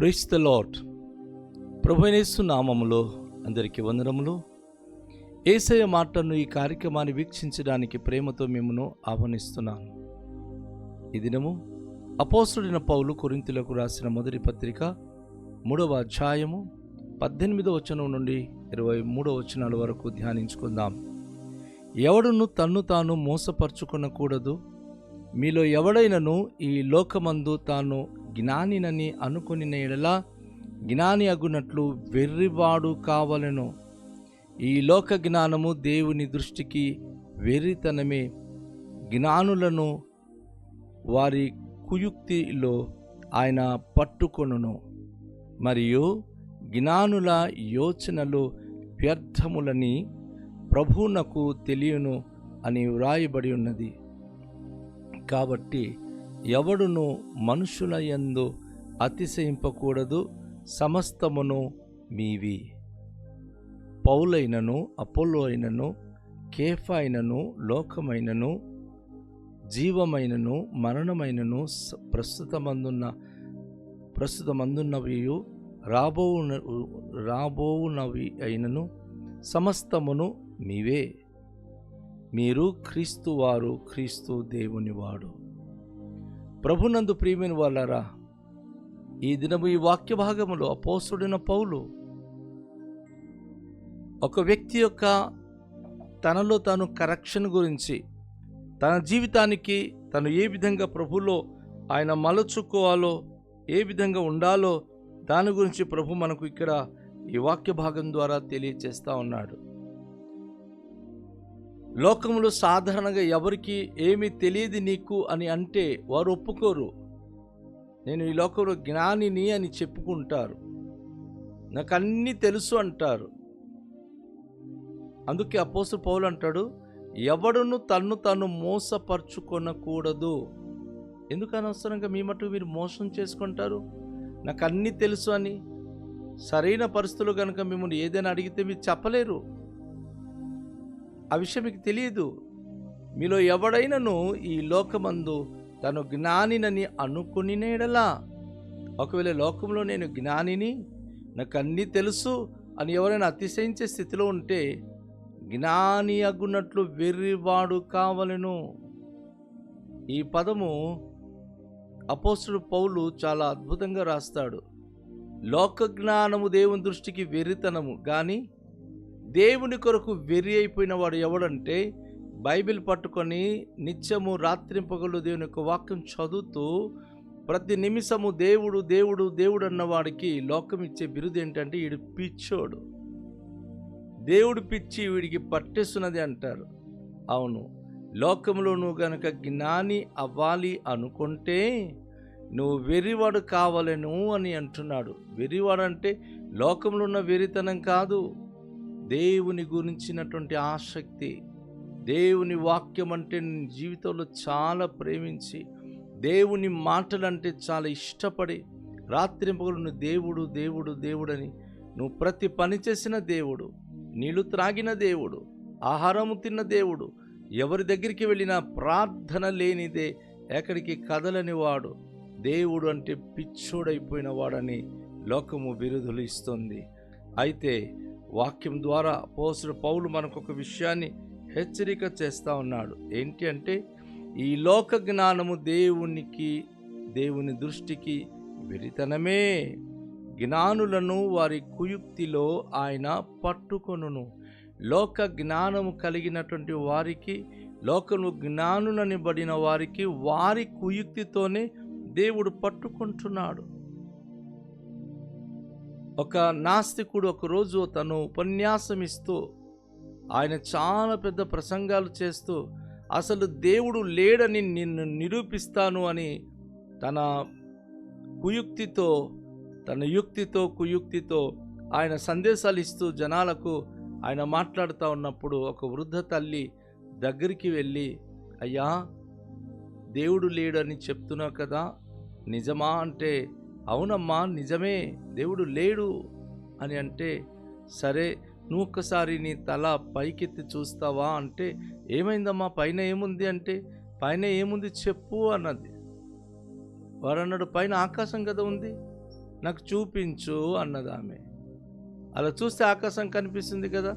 Praise the lord. ప్రభువైన యేసు నామములో అందరికీ వందనములు. యేసయ్య మాటను ఈ కార్యక్రమాన్ని వీక్షించడానికి ప్రేమతో మిమ్మను ఆహ్వానిస్తున్నాను. ఈ దినము అపోస్తలుడైన పౌలు కొరింథీయులకు రాసిన మొదటి పత్రిక 3వ అధ్యాయము 18వ వచనం నుండి 23వ వచనాల వరకు ధ్యానించుకుందాం. ఎవడును తన్ను తాను మోసపరుచుకొనకూడదు. మీలో ఎవడైనను ఈ లోకమందు తాను జ్ఞానినని అనుకుని ఎడలా జ్ఞాని అగునట్లు వెర్రివాడు కావలెను. ఈ లోక జ్ఞానము దేవుని దృష్టికి వెర్రితనమే. జ్ఞానులను వారి కుయుక్తిలో ఆయన పట్టుకొనును, మరియు జ్ఞానుల యోచనలు వ్యర్థములని ప్రభువునకు తెలియను అని వ్రాయబడి ఉన్నది. కాబట్టి ఎవడును మనుషుల యందు అతిశయింపకూడదు. సమస్తమును మీవి. పౌలైనను, అపోల్లో అయినను, కేఫా అయినను, లోకమైనను, జీవమైనను, మరణమైనను, ప్రస్తుతమందున్నవియు రాబోవునవి అయినను సమస్తమును మీవే. మీరు క్రీస్తు వారు, క్రీస్తు దేవుని వాడు. ప్రభునందు ప్రియమైన వాళ్ళారా, ఈ దినము ఈ వాక్య భాగములో అపోస్తలుడైన పౌలు ఒక వ్యక్తి యొక్క తనలో తాను కరెక్షన్ గురించి, తన జీవితానికి తను ఏ విధంగా ప్రభులో ఆయన మలుచుకోవాలో, ఏ విధంగా ఉండాలో దాని గురించి ప్రభు మనకు ఇక్కడ ఈ వాక్య భాగం ద్వారా తెలియచేస్తూ ఉన్నాడు. లోకములో సాధారణంగా ఎవరికి ఏమీ తెలియదు నీకు అని అంటే వారు ఒప్పుకోరు. నేను ఈ లోకంలో జ్ఞానిని అని చెప్పుకుంటారు, నాకు అన్నీ తెలుసు అంటారు. అందుకే అపోస్తలుడు పౌలు అంటాడు, ఎవడును తన్ను తాను మోసపరుచుకొనకూడదు. ఎందుకు అనవసరంగా మీ మటుకు మీరు మోసం చేసుకుంటారు? నాకు అన్నీ తెలుసు అని. సరైన పరిస్థితులు కనుక మిమ్మల్ని ఏదైనా అడిగితే మీరు చెప్పలేరు. ఆ విషయం మీకు తెలియదు. మీలో ఎవడైనను ఈ లోకమందు తను జ్ఞానినని అనుకుని ఎడలా, ఒకవేళ లోకంలో నేను జ్ఞానిని, నాకు అన్నీ తెలుసు అని ఎవరైనా అతిశయించే స్థితిలో ఉంటే జ్ఞాని అగునట్లు వెర్రివాడు కావలెను. ఈ పదము అపోస్తలుడు పౌలు చాలా అద్భుతంగా రాస్తాడు. లోక జ్ఞానము దేవుని దృష్టికి వెర్రితనము, కానీ దేవుని కొరకు వెర్రి అయిపోయిన వాడు ఎవడంటే, బైబిల్ పట్టుకొని నిత్యము రాత్రింపగలు దేవుని యొక్క వాక్యం చదువుతూ ప్రతి నిమిషము దేవుడు దేవుడు దేవుడు అన్నవాడికి లోకం ఇచ్చే బిరుదు ఏంటంటే, వీడు పిచ్చోడు, దేవుడు పిచ్చి వీడికి పట్టేస్తున్నది అంటారు. అవును, లోకంలో నువ్వు గనక జ్ఞాని అవ్వాలి అనుకుంటే నువ్వు వెర్రివాడు కావాలను అని అంటున్నాడు. వెర్రివాడు అంటే లోకంలో ఉన్న వెర్రితనం కాదు, దేవుని గురించినటువంటి ఆసక్తి, దేవుని వాక్యం అంటే జీవితంలో చాలా ప్రేమించి, దేవుని మాటలంటే చాలా ఇష్టపడి, రాత్రింపగలు నువ్వు దేవుడు దేవుడు దేవుడని నువ్వు ప్రతి పని చేసిన దేవుడు, నీళ్లు త్రాగిన దేవుడు, ఆహారము తిన్న దేవుడు, ఎవరి దగ్గరికి వెళ్ళినా ప్రార్థన లేనిదే ఎక్కడికి కదలని వాడు, దేవుడు అంటే పిచ్చోడైపోయిన వాడని లోకము బిరుదులు ఇస్తుంది. అయితే వాక్యం ద్వారా అపోస్తలుడు పౌలు మనకు ఒక విషయాన్ని హెచ్చరిక చేస్తూ ఉన్నాడు. ఏంటి అంటే, ఈ లోక జ్ఞానము దేవుని దృష్టికి వెర్రితనమే. జ్ఞానులను వారి కుయుక్తిలో ఆయన పట్టుకొనును. లోక జ్ఞానము కలిగినటువంటి వారికి, లోకము జ్ఞానులనిబడిన వారికి వారి కుయుక్తితోనే దేవుడు పట్టుకుంటున్నాడు. ఒక నాస్తికుడు ఒకరోజు తను ఉపన్యాసం ఇస్తూ, ఆయన చాలా పెద్ద ప్రసంగాలు చేస్తూ, అసలు దేవుడు లేడని నిన్ను నిరూపిస్తాను అని తన కుయుక్తితో ఆయన సందేశాలు ఇస్తూ జనాలకు ఆయన మాట్లాడుతూ ఉన్నప్పుడు ఒక వృద్ధ తల్లి దగ్గరికి వెళ్ళి, అయ్యా, దేవుడు లేడని చెప్తున్నావు కదా, నిజమా అంటే, అవునమ్మా నిజమే, దేవుడు లేడు అని అంటే, సరే నువ్వు ఒక్కసారి నీ తల పైకెత్తి చూస్తావా అంటే, ఏమైందమ్మా, పైన ఏముంది అంటే, పైన ఏముంది చెప్పు అన్నది. వారు అన్నాడు, పైన ఆకాశం కదా ఉంది. నాకు చూపించు అన్నది ఆమె. అలా చూస్తే ఆకాశం కనిపిస్తుంది కదా.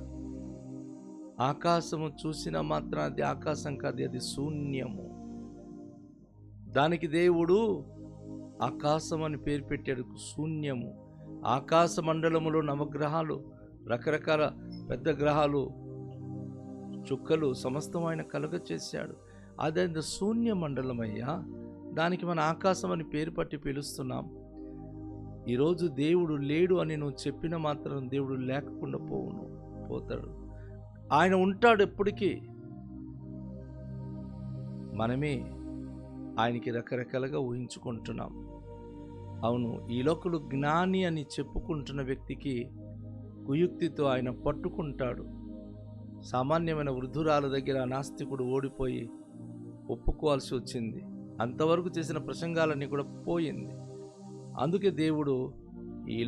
ఆకాశము చూసిన మాత్రం అది ఆకాశం కాదు, అది శూన్యము. దానికి దేవుడు ఆకాశం అని పేరు పెట్టాడు, శూన్యము. ఆకాశ మండలములో నవగ్రహాలు, రకరకాల పెద్ద గ్రహాలు, చుక్కలు సమస్తం ఆయన కలుగ చేశాడు. అదే శూన్య మండలమయ్యా, దానికి మన ఆకాశం అని పేరు పట్టి పిలుస్తున్నాం. ఈరోజు దేవుడు లేడు అని నువ్వు చెప్పిన మాత్రం దేవుడు లేకుండా పోతాడు. ఆయన ఉంటాడు ఎప్పటికీ. మనమే ఆయనకి రకరకాలుగా ఊహించుకుంటున్నాం. అవును, ఈ లోకలు జ్ఞాని అని చెప్పుకుంటున్న వ్యక్తికి కుయుక్తితో ఆయన పట్టుకుంటాడు. సామాన్యమైన వృద్ధురాల దగ్గర నాస్తికుడు ఓడిపోయి ఒప్పుకోవాల్సి వచ్చింది. అంతవరకు చేసిన ప్రసంగాలన్నీ కూడా పోయింది. అందుకే దేవుడు ఈ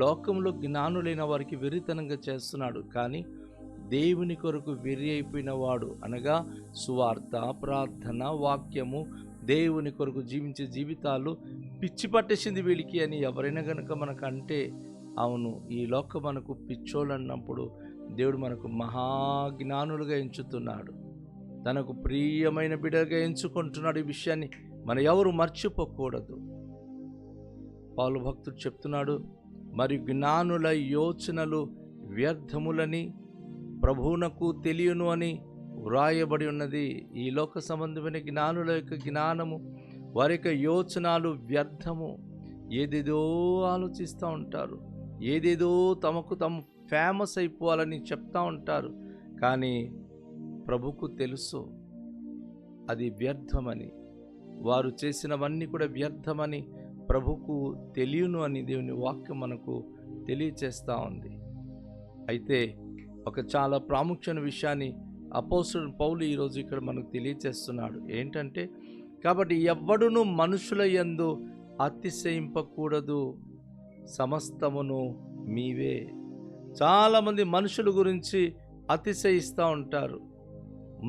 లోకంలో జ్ఞానులైన వారికి వెర్రితనంగా చేస్తున్నాడు. కానీ దేవుని కొరకు వెర్రి అయిపోయిన వాడు, అనగా సువార్త, ప్రార్థన, వాక్యము, దేవుని కొరకు జీవించే జీవితాలు పిచ్చి పట్టేసింది వీళ్ళకి అని ఎవరైనా కనుక మనకంటే, అవును, ఈ లోకం మనకు పిచ్చోళ్ళు అన్నప్పుడు దేవుడు మనకు మహాజ్ఞానులుగా ఎంచుతున్నాడు, తనకు ప్రియమైన బిడ్డగా ఎంచుకుంటున్నాడు. ఈ విషయాన్ని మనం ఎవరు మర్చిపోకూడదు. పౌలు భక్తుడు చెప్తున్నాడు, మరియు జ్ఞానుల యోచనలు వ్యర్థములని ప్రభువునకు తెలియను అని వ్రాయబడి ఉన్నది. ఈ లోక సంబంధమైన జ్ఞానుల యొక్క జ్ఞానము, వారి యొక్క యోచనలు వ్యర్థము. ఏదేదో ఆలోచిస్తూ ఉంటారు, ఏదేదో తమకు తాము ఫేమస్ అయిపోవాలని చెప్తా ఉంటారు. కానీ ప్రభుకు తెలుసు అది వ్యర్థమని, వారు చేసినవన్నీ కూడా వ్యర్థమని ప్రభుకు తెలియను అని దేవుని వాక్యం మనకు తెలియచేస్తూ ఉంది. అయితే ఒక చాలా ప్రాముఖ్యమైన విషయాన్ని అపోస్తలుడు పౌలు ఈరోజు ఇక్కడ మనకు తెలియచేస్తున్నాడు. ఏంటంటే, కాబట్టి ఎవ్వడును మనుషుల యందు అతిశయింపకూడదు, సమస్తమును మీవే. చాలామంది మనుషుల గురించి అతిశయిస్తూ ఉంటారు,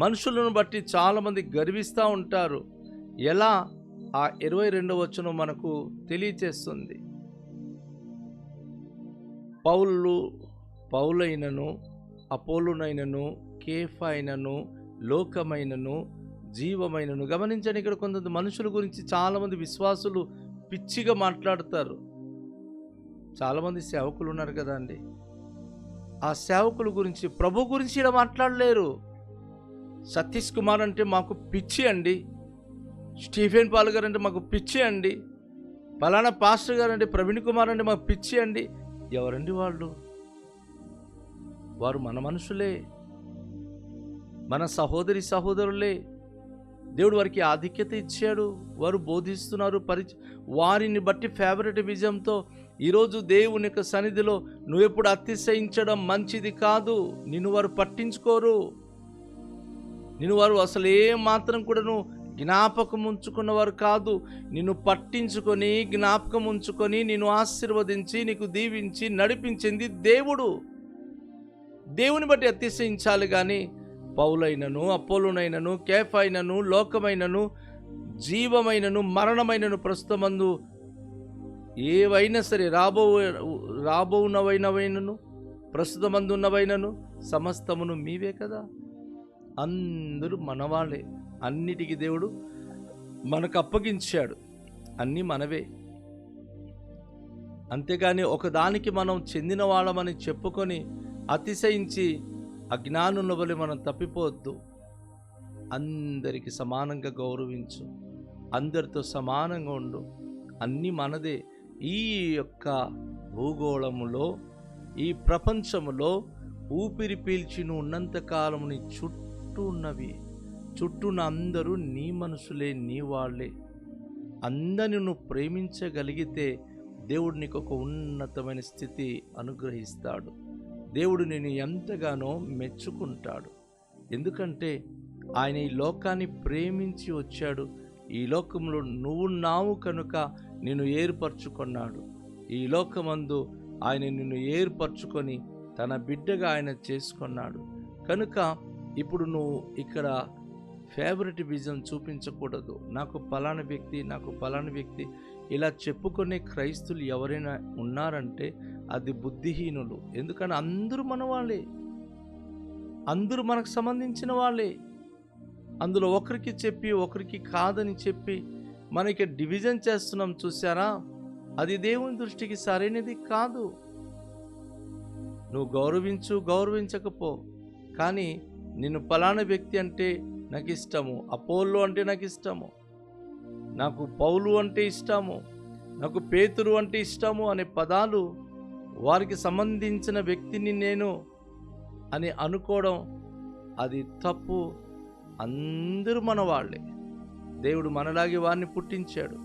మనుషులను బట్టి చాలామంది గర్విస్తూ ఉంటారు. ఎలా? ఆ 22వ వచనం మనకు తెలియచేస్తుంది. పౌలైనను, అపోలునైనను, కేఫాయినను, లోకమైనను, జీవమైనను. గమనించండి, ఇక్కడ కొంత మనుషుల గురించి చాలామంది విశ్వాసులు పిచ్చిగా మాట్లాడతారు. చాలామంది సేవకులు ఉన్నారు కదా అండి, ఆ సేవకుల గురించి, ప్రభు గురించి ఇలా మాట్లాడలేరు. సతీష్ కుమార్ అంటే మాకు పిచ్చి అండి, స్టీఫెన్ పాల్ గారు అంటే మాకు పిచ్చి అండి, పలానా పాస్టర్ గారు అంటే ప్రవీణ్ కుమార్ అంటే మాకు పిచ్చి అండి. ఎవరండి వాళ్ళు? వారు మన మనుషులే, మన సహోదరులే. దేవుడు వారికి ఆధిక్యత ఇచ్చాడు, వారు బోధిస్తున్నారు. వారిని బట్టి ఫేవరెట్ విజయంతో ఈరోజు దేవుని యొక్క సన్నిధిలో నువ్వెప్పుడు అతిశయించడం మంచిది కాదు. నిన్ను వారు పట్టించుకోరు, నిన్ను వారు అసలు ఏ మాత్రం కూడాను జ్ఞాపకం ఉంచుకున్నవారు కాదు. నిన్ను పట్టించుకొని, జ్ఞాపకం ఉంచుకొని, నిన్ను ఆశీర్వదించి, నీకు దీవించి నడిపించింది దేవుడు. దేవుని బట్టి అతిశయించాలి. కానీ పౌలైనను, అపోలోనైనను, కేఫాయినను, లోకమైనను, జీవమైనను, మరణమైనను, ప్రస్తుతమందు ఏవైనా సరే, రాబోవునవైనవైనను, ప్రస్తుతమందు ఉన్నవైనను, సమస్తమును మీవే కదా. అందరూ మనవాళ్ళే. అన్నిటికీ దేవుడు మనకు అప్పగించాడు, అన్నీ మనవే. అంతేగాని ఒకదానికి మనం చెందిన వాళ్ళమని చెప్పుకొని అతిశయించి అజ్ఞానుల వలె మనం తప్పిపోవద్దు. అందరికి సమానంగా గౌరవించు, అందరితో సమానంగా ఉండు. అన్నీ మనదే. ఈ యొక్క భూగోళములో, ఈ ప్రపంచములో ఊపిరి పీల్చి నువ్వు ఉన్నంతకాలం నీ చుట్టూ ఉన్నవి, చుట్టూన్న అందరూ నీ మనుషులే, నీ వాళ్ళే. అందరిని నువ్వు ప్రేమించగలిగితే దేవుడు నీకు ఒక ఉన్నతమైన స్థితి అనుగ్రహిస్తాడు. దేవుడు నేను ఎంతగానో మెచ్చుకుంటాడు. ఎందుకంటే ఆయన ఈ లోకాన్ని ప్రేమించి వచ్చాడు. ఈ లోకంలో నువ్వు నావు కనుక నిన్ను ఏర్పరచుకున్నాడు. ఈ లోకమందు ఆయన నిన్ను ఏర్పరచుకొని తన బిడ్డగా ఆయన చేసుకున్నాడు. కనుక ఇప్పుడు నువ్వు ఇక్కడ ఫేవరెటిజం చూపించకూడదు. నాకు పలానా వ్యక్తి ఇలా చెప్పుకునే క్రైస్తువులు ఎవరైనా ఉన్నారంటే అది బుద్ధిహీనులు. ఎందుకంటే అందరూ మన వాళ్ళే, అందరూ మనకు సంబంధించిన వాళ్ళే. అందులో ఒకరికి చెప్పి ఒకరికి కాదని చెప్పి మనకి డివిజన్ చేస్తున్నాం చూసారా, అది దేవుని దృష్టికి సరైనది కాదు. నువ్వు గౌరవించకపో, కానీ నిన్ను పలానా వ్యక్తి అంటే నాకు ఇష్టము, అపోల్లో అంటే నాకు ఇష్టము, నాకు పౌలు అంటే ఇష్టము, నాకు పేతురు అంటే ఇష్టము అనే పదాలు వారికి సంబంధించిన వ్యక్తిని నేను అని అనుకోవడం అది తప్పు. అందరూ మన వాళ్ళే. దేవుడు మనలాగే వారిని పుట్టించాడు.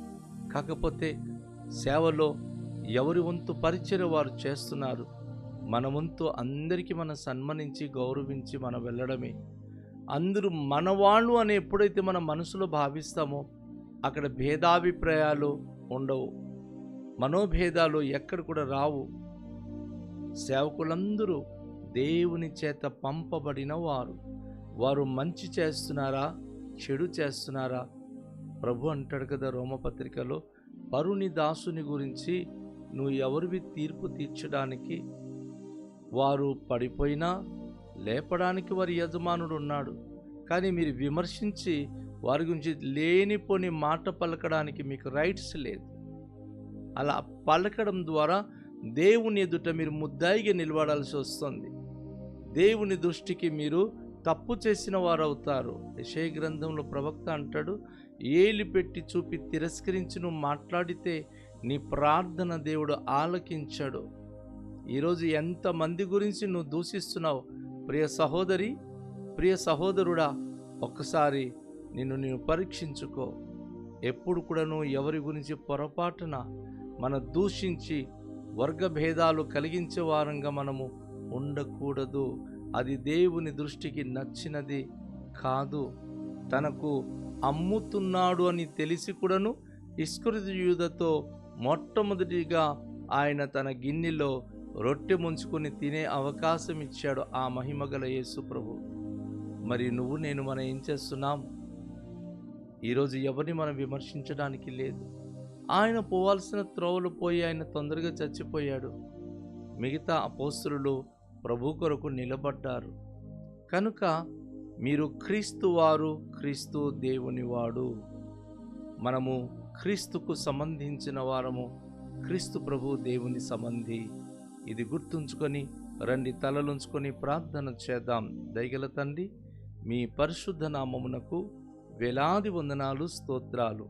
కాకపోతే సేవలో ఎవరి వంతు పరిచర్య వారు చేస్తున్నారు. మన వంతు అందరికీ మనం సన్మానించి గౌరవించి మనం వెళ్ళడమే. అందరూ మనవాళ్ళు అని ఎప్పుడైతే మన మనసులో భావిస్తామో అక్కడ భేదాభిప్రాయాలు ఉండవు, మనోభేదాలు ఎక్కడ కూడా రావు. సేవకులందరూ దేవుని చేత పంపబడిన వారు మంచి చేస్తున్నారా చెడు చేస్తున్నారా? ప్రభు అంటాడు కదా రోమపత్రికలో, పరుని దాసుని గురించి నువ్వు ఎవరివి తీర్పు తీర్చడానికి? వారు పడిపోయినా లేపడానికి వారి యజమానుడు ఉన్నాడు. కానీ మీరు విమర్శించి వారి గురించి లేనిపోని మాట పలకడానికి మీకు రైట్స్ లేదు. అలా పలకడం ద్వారా దేవుని ఎదుట మీరు ముద్దాయిగా నిలబడాల్సి వస్తుంది. దేవుని దృష్టికి మీరు తప్పు చేసిన వారు అవుతారు. యెషయా గ్రంథంలో ప్రవక్త అంటాడు, ఏలి పెట్టి చూపి తిరస్కరించి నువ్వు మాట్లాడితే నీ ప్రార్థన దేవుడు ఆలకించాడు. ఈరోజు ఎంతమంది గురించి నువ్వు దూషిస్తున్నావు? ప్రియ సహోదరి, ప్రియ సహోదరుడా, ఒక్కసారి నిన్ను పరీక్షించుకో. ఎప్పుడు కూడా నువ్వు ఎవరి గురించి పొరపాటున మనం దూషించి వర్గభేదాలు కలిగించే వారంగా మనము ఉండకూడదు. అది దేవుని దృష్టికి నచ్చినది కాదు. తనకు అమ్ముతున్నాడు అని తెలిసి కూడాను ఇస్కరియోతు యూదతో మొట్టమొదటిగా ఆయన తన గిన్నెలో రొట్టె ముంచుకొని తినే అవకాశం ఇచ్చాడు ఆ మహిమగల యేసు ప్రభు. మరి నువ్వు నేను మనం ఏం చేస్తున్నాం? ఈరోజు ఎవరిని మనం విమర్శించడానికి లేదు. ఆయన పోవాల్సిన త్రోవలు పోయి ఆయన తొందరగా చచ్చిపోయాడు. మిగతా అపోస్తలులు ప్రభు కొరకు నిలబడ్డారు. కనుక మీరు క్రీస్తు వారు, క్రీస్తు దేవుని వాడు. మనము క్రీస్తుకు సంబంధించిన వారము, క్రీస్తు ప్రభు దేవుని సంబంధి. ఇది గుర్తుంచుకొని రండి, తలలుంచుకొని ప్రార్థన చేద్దాం. దయగల తండ్రి, మీ పరిశుద్ధ నామమునకు వేలాది వందనాలు, స్తోత్రాలు.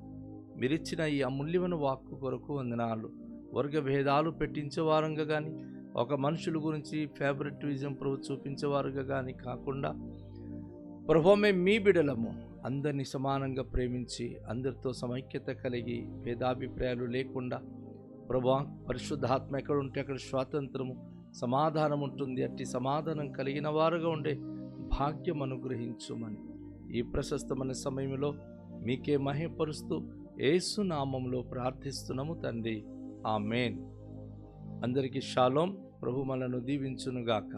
మీరిచ్చిన ఈ అమూల్యమైన వాక్కు కొరకు వందనాలు. వర్గభేదాలు పెట్టించేవారంగా కానీ, ఒక మనుషుల గురించి ఫేవరెటిజం ప్రభు చూపించేవారుగా కానీ కాకుండా, ప్రభు మేము మీ బిడలము, అందరినీ సమానంగా ప్రేమించి అందరితో సమైక్యత కలిగి భేదాభిప్రాయాలు లేకుండా, ప్రభు పరిశుద్ధాత్మ ఎక్కడ ఉంటే అక్కడ స్వాతంత్రము, సమాధానం ఉంటుంది. అట్టి సమాధానం కలిగిన వారుగా ఉండే భాగ్యం అనుగ్రహించుమని ఈ ప్రశస్తమైన సమయంలో మీకే మహిమపరుస్తూ యేసు నామములో ప్రార్థిస్తున్నాము తండ్రి, ఆమేన్. అందరికీ షాలోం. ప్రభు మనను దీవించునుగాక.